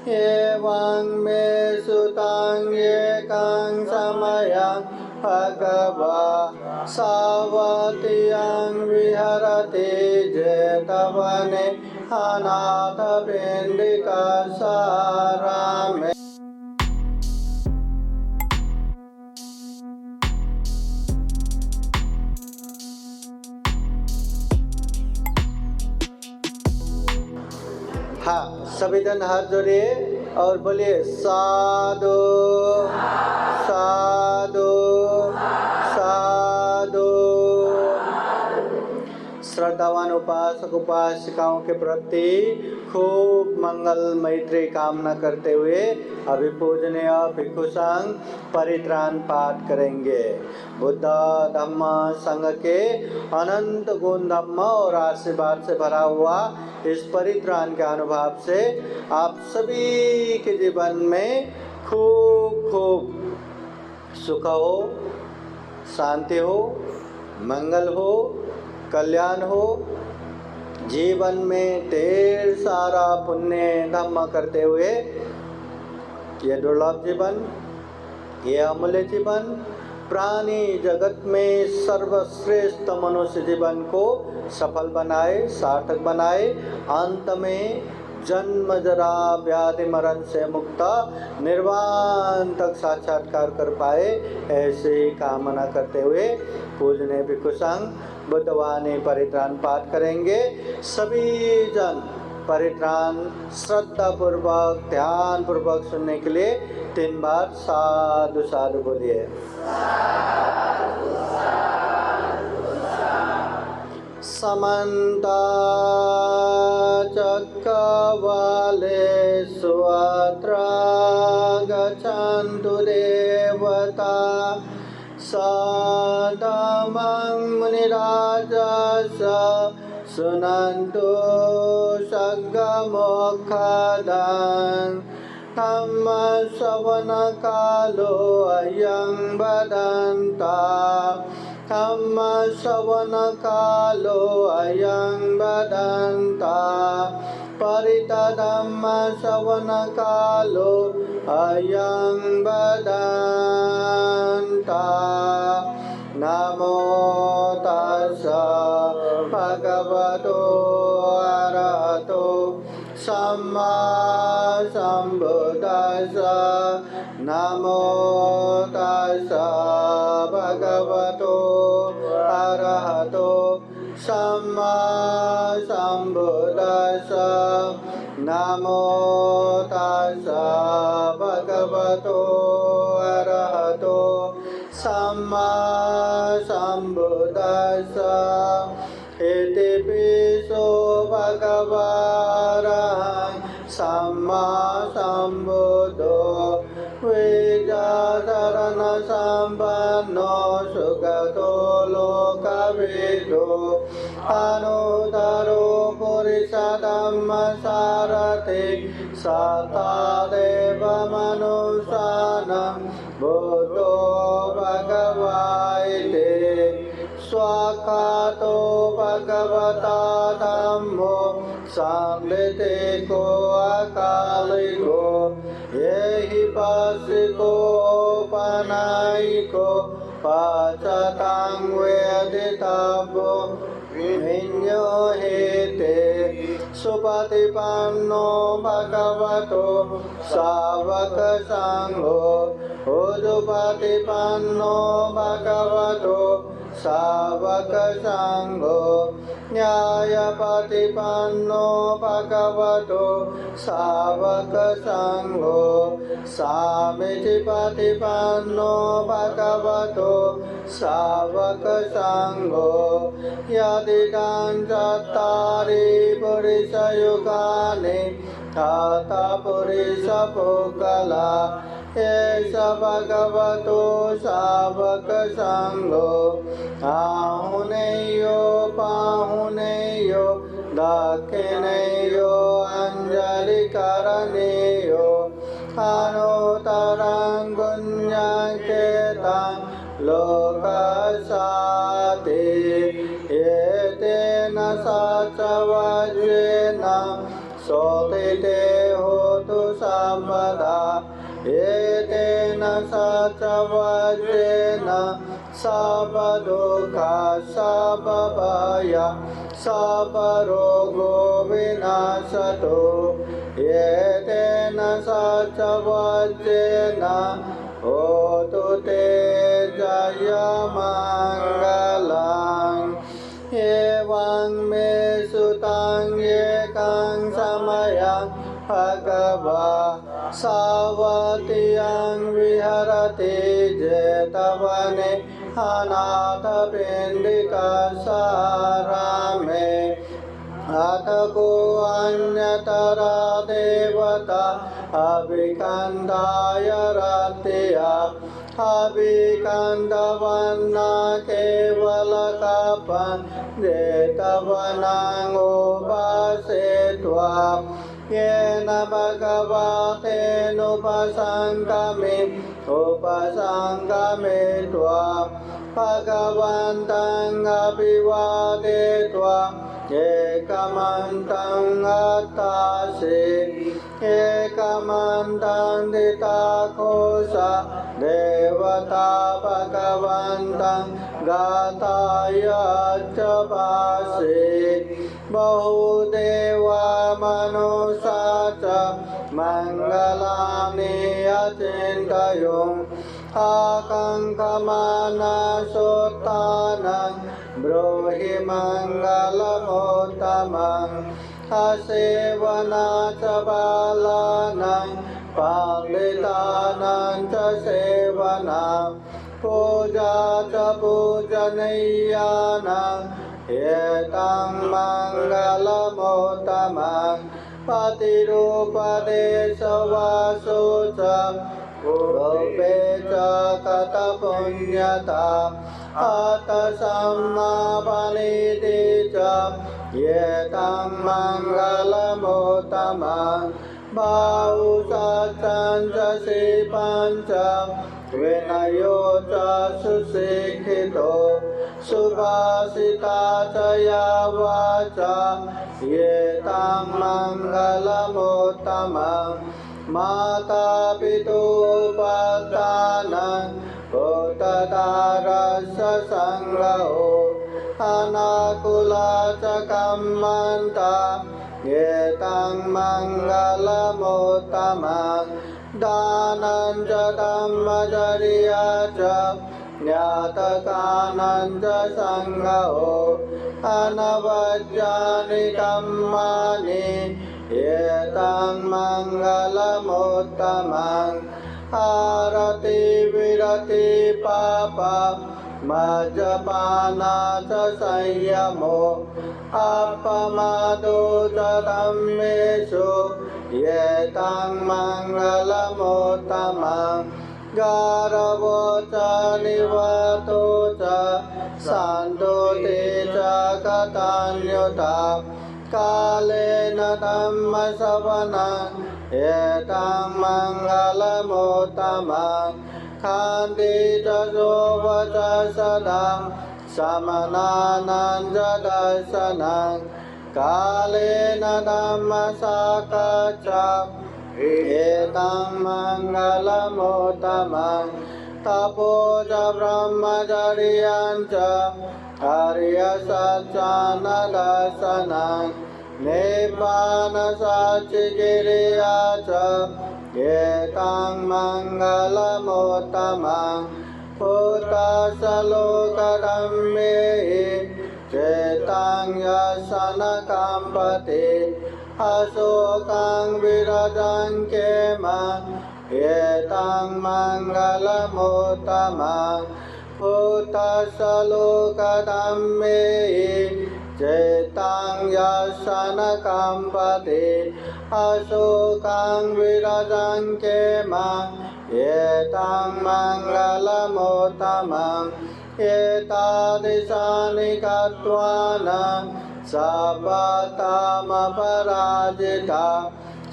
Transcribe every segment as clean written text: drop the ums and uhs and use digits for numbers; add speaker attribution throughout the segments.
Speaker 1: एवं मे सुतं एकं समयं भगवा सावतीयं विहरति जेतवने अनाथपिण्डिकासारामे। हाँ, सभी जन हाथ जोड़िए और बोलिए साधु साधु साधु। श्रद्धावान उपासक उपासिकाओं के प्रति खूब मंगल मैत्री कामना करते हुए अभी पूजनीय भिक्षु संघ परित्राण पाठ करेंगे। बुद्ध धम्म संघ के अनंत गुण धम्म और आशीर्वाद से भरा हुआ इस परित्राण के अनुभव से आप सभी के जीवन में खूब खूब सुख हो, शांति हो, मंगल हो, कल्याण हो, जीवन में ढेर सारा पुण्य धम्म करते हुए ये दुर्लभ जीवन, ये अमूल्य जीवन, प्राणी जगत में सर्वश्रेष्ठ मनुष्य जीवन को सफल बनाए, सार्थक बनाए, अंत में जन्म जरा व्याधि मरण से मुक्त निर्वाण तक साक्षात्कार कर पाए, ऐसे कामना करते हुए पूजनीय भिक्षु संघ बुद्धवाणी परित्राण पाठ करेंगे। सभी जन परित्राण श्रद्धा पूर्वक ध्यान पूर्वक सुनने के लिए 3 बार साधु साधु बोलिए। समन्त चक्रवालेषु अत्र गच्छन्तु देवता सदमं मुनिराजस शृण्वन्तु सद्गमोक्षदं धम्म श्रवणकालो अयं वदन्ता धम्म श्रवणकालो अयं वदन्ता परितधम्म श्रवणकालो अयं वदन्ता। नमो तस्स भगवतो अरहतो सम्मा सम्बुद्दस्स। नमो तस्स भगवतो अरहतो सम्मा सम्बुद्दस्स। नमो तस्स भगवतो अरहतो सम्मा सम्बुद्दस्स। इति पिसो भगवान् सम्मा सम्बुद्धो विद्याधरण सम्पन्नो सुगतो लोकविदो अनुदरो पुरुष धम्म सारथि सतादेव मनुष्याणां बुद्धो भगवाइति स्वाखातो भगवता धम्मो सांवृतिको अकालिको येहि पासिको पनायिको पाचतां वेदितव्यो विन्यो हेते सुपतिपन्नो भगवतो सावक संघो उजुपतिपन्नो भगवतो सावक संघो न्यायपतिपन्नो भगवतो सावक संघो सामीचिपतिपन्नो भगवतो सावक संघो यदिदं चत्वारि पुरुषयुगानि तथा पुरुषपुगला एष भगवतो सावक संघो आहुनेयो पाहुनेयो दक्षिणेयो अंजलि करणेयो अनुतरं गुण्यकेतं लोकसाति एतेन सचवज्रेण सोतिते होतु सर्वदा एतेन सच्चवज्रेण सर्वदुःखा सर्वभय सर्वरोगो विनाशतो एतेन सच्चवज्रेण होतु ते जयमङ्गलम् एवं मे सुतं एकं समयं भगवा सावतीयं विहरति जेतवने अनाथपिण्डिकासारामे अथ को अन्यतरा देवता अभिकन्दाय रत्या अभिकन्दवन्ना केवलकपन् जेतवनाङ्गोपासेत्वा येन भगवतेनुपसङ्गमित्वा भगवन्तं अभिवादयित्वा एकमन्तं अत्तासि एकमन्तं दिताकोश देवता भगवन्तं गाताय च भासि बहुदेवा मनुष्या च मङ्गलानि अचिन्तयन् आकाङ्क्षमानसोत्थानं ब्रूहि मङ्गलमुत्तमम् असेवना च बालानां पंडितानां च सेवना पूजा च पूजनीयानां एतं मङ्गलमुत्तमम् पतिरूपदेशवासो च रूपे च कथपुण्यता हतसम्मापनीति च एतं मङ्गलमुत्तमम् बाहुसत्यं च शिवं च विनयो च सुशिक्षितो सुभाषिता च या वाचा एतं मङ्गलमुत्तमम् माता पितुपदानं भूतदारस्य संग्रहो अनाकुला च कम्मन्ता एतं मङ्गलमुत्तमम् दानं च धम्मचर्या च ज्ञातकानं च संग्रहो अनवद्यानि कर्माणि एतं मङ्गलमुत्तमम् आरति विरति पाप मज्जपाना च संयमो अपमादो च धम्मेषु एतं मङ्गलमुत्तमम् गारवो च निवतो च सन्तोषे च कथान्युता कालेन धम्मश्रवणम् एतं मङ्गलमुत्तमम् खान्ति च शोभच सदा समनानां च दर्शनं कालेन धम्मसाक्षात् एतं मङ्गलमुत्तमम् तपो च ब्रह्मचर्यं च हर्यसच्चानदर्शनं निब्बानसाचिकिरिया च एतं मङ्गलमुत्तमम् भूतसलोकधम्मेहि चेतं यशनकाम्पति अशोकं विरजं केम एतं मङ्गलमुत्तमम् भूतसलोकधम्मेहि चेतं यशनकाम्पति अशोकं विरजं केम एतं मङ्गलमुत्तमम् एतादृशानि कृत्वान् सपतामपराजिता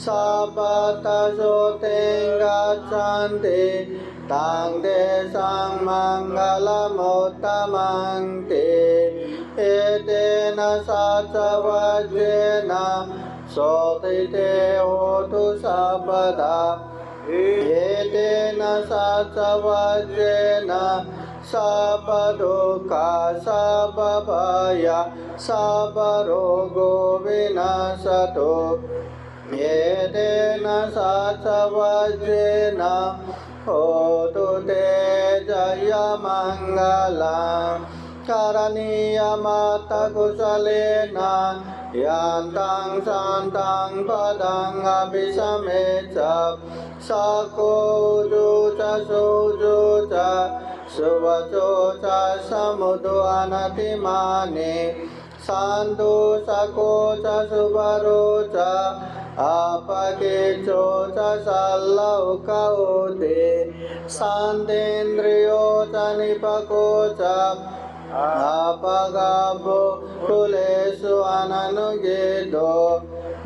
Speaker 1: सपतशोते गच्छन्ति तं देशं मङ्गलमुत्तमं ते एतेन सच्चवज्रेण โสติเตโหตุสัพพดาเอเตนะสัจวัจเจนะสัพพทุกขาสัพพพายาสัพพโรโกวินาศตุเอเตนะสัจวัจเจนะโหตุเตจยมังคลังการณียมัตตกุสเลนะยันตังสันตังปะดังอภิสัมเมจัปสักโคจุจะสุจุจะสุวัจโจจะสมุตุอนัตติมานิสันตุสักโคจะสุบารุจะอาปะเกโจจะสัลลาอุกะโอติสันเตนทริโยจะนิปโกจะอาปะกาโบคุเลสุอนันุเกโต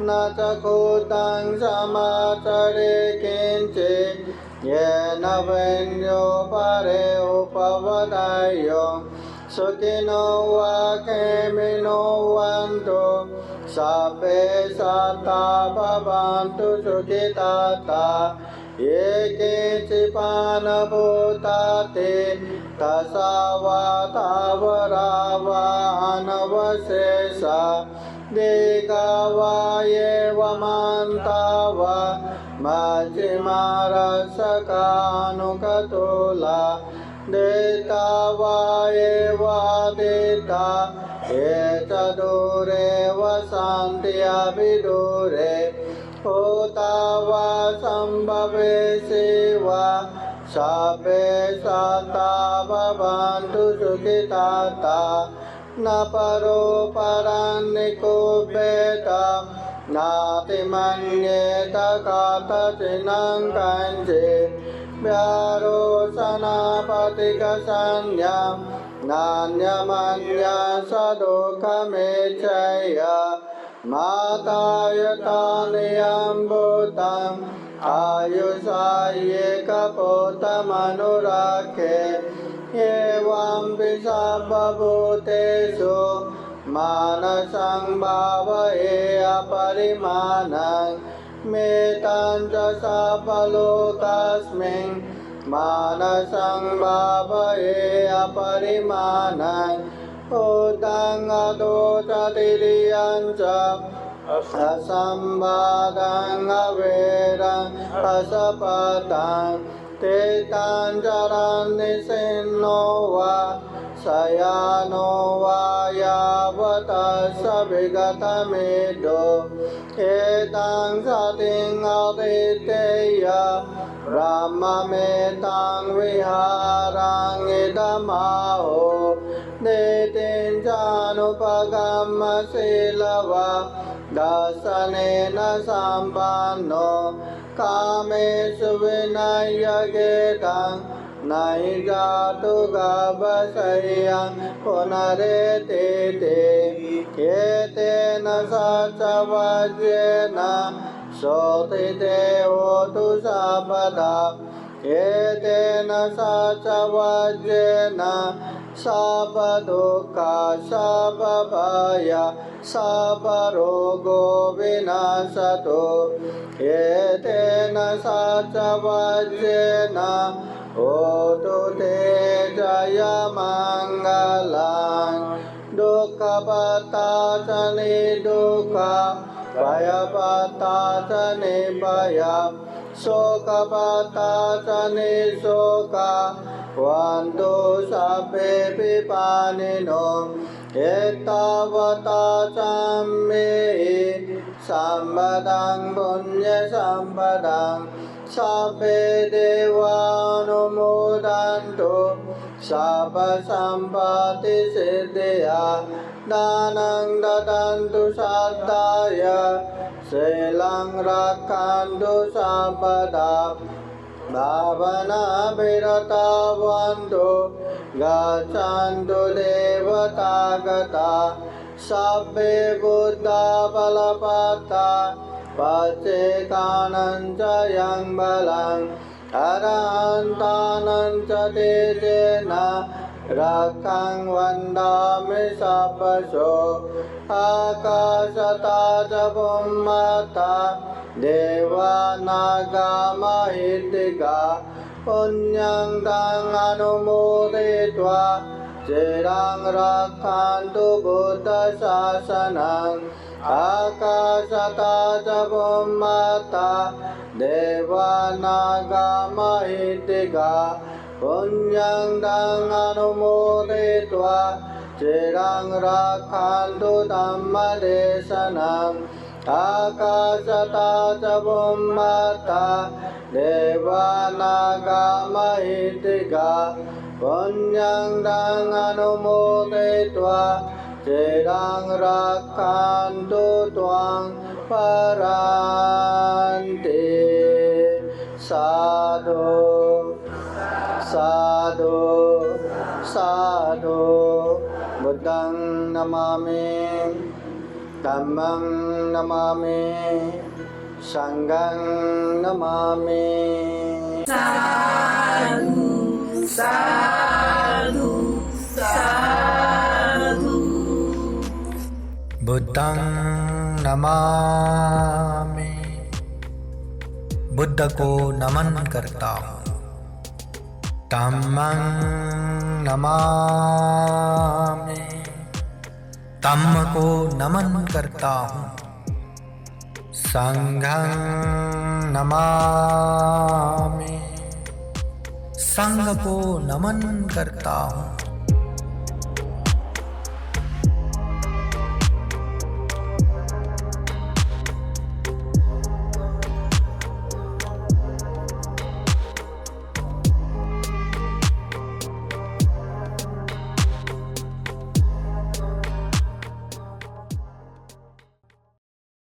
Speaker 1: นาจะโคตังสมาจาเรกินจิเยนะเวนโยปะเรอุปวัตายโยสุขิโนวะเขมิโนวันตุสัพเพสัตตาภวันตุสุขิตาตาเยเกจิปานภูตาติตัสสาวะทาวราวะอนวเสสะเดกาวะเยวมันตาวะมัจจิมารัสกานุกตุลาเดตาวะเอวะเดตาเอจตุเรวะสันติอภิดุเรโอตาวะสัมภเวสีวะสัพเพสัตตาภวันตุสุขิตาตานาปโรปารันนิโกเปตานาติมันเยตกาตจินังกันจิเบโรสนาปฏิกสัญญานัญญมัญญาสดุขเมชัยยะมาตายตานิยัมบุตังอายุสายเยกโปตมนุรักเขเยวัมปิสัพพภูเตสุมานะสังภาวะเออปริมาณังเมตัญจะสัพพโลกัสมิงมานะสังภาวะเออปริมาณังโอตังอโตจติริยัญจะสัมบาดังอเวรังปัสสปะตังเตตัญจารันนิสินโนวะสยานโนวายาวตัสสะวิกตเมโตเอตังสติงอติเตยะรัมมเมตังวิหารังอิตมาโหเดตินจานุปกัมมศิลวะดัสสเนนะสัมปันโนกาเมสุวินัยเกตังนัยจาตุกาบสัยยังปุณเรติเตเกเตนะสัจวัจเจนะโสติเตโหตุสัพพดาเกเตนะสัจวัจเจนะสัพพทุกขาสัพพพายาสัพพโรโกวินาศตุเอเตนะสัจวัจเจนะโหตุเตจยมังคลังดุขปัตตาชนิดุขะภยปัตตาชนิภยโสกปัตตาชนิโสกะวันตุสัพเพปิปานิโนเอตาวตาจัมเมหิสัมปดังปุญญสัมปดังสัพเพเทวานุโมดันตุสัพพสัมปติสิทธิยาดานังดดันตุสัตตายะเสลังรักขันตุสัพพดาภาวนาภิรตาวันตุกัจฉันตุเทวตากตาสัพเพบุตตาภลปัตตาปัจเจกานัญจยังบาลังอรหันตานัญจเตเจนะโห रक्षं वन्दामि सर्वशो आकाशता च बुम्मता देवानागमहितिका पुण्यं तं अनुमोदयित्वा चिरं रक्षन्तु बुद्धशासनम् आकाशता च बुम्मता देवानागमहितिका पुण्यं तं अनुमोदयित्वा चिरं रक्षन्तु धम्मदेशनम् आकाशता च बुम्मता देवानागमहितिका पुण्यं तं अनुमोदयित्वा चिरं रक्षन्तु त्वां परान्ति साधु साधु साधु बुद्धं नमामि धम्मं नमामि संघं नमामि
Speaker 2: साधु साधु साधु
Speaker 1: बुद्धं नमामि बुद्ध को नमन करता हूँ धम्मं नमामि धम्म को नमन करता हूँ संघं नमामि संघ को नमन करता हूँ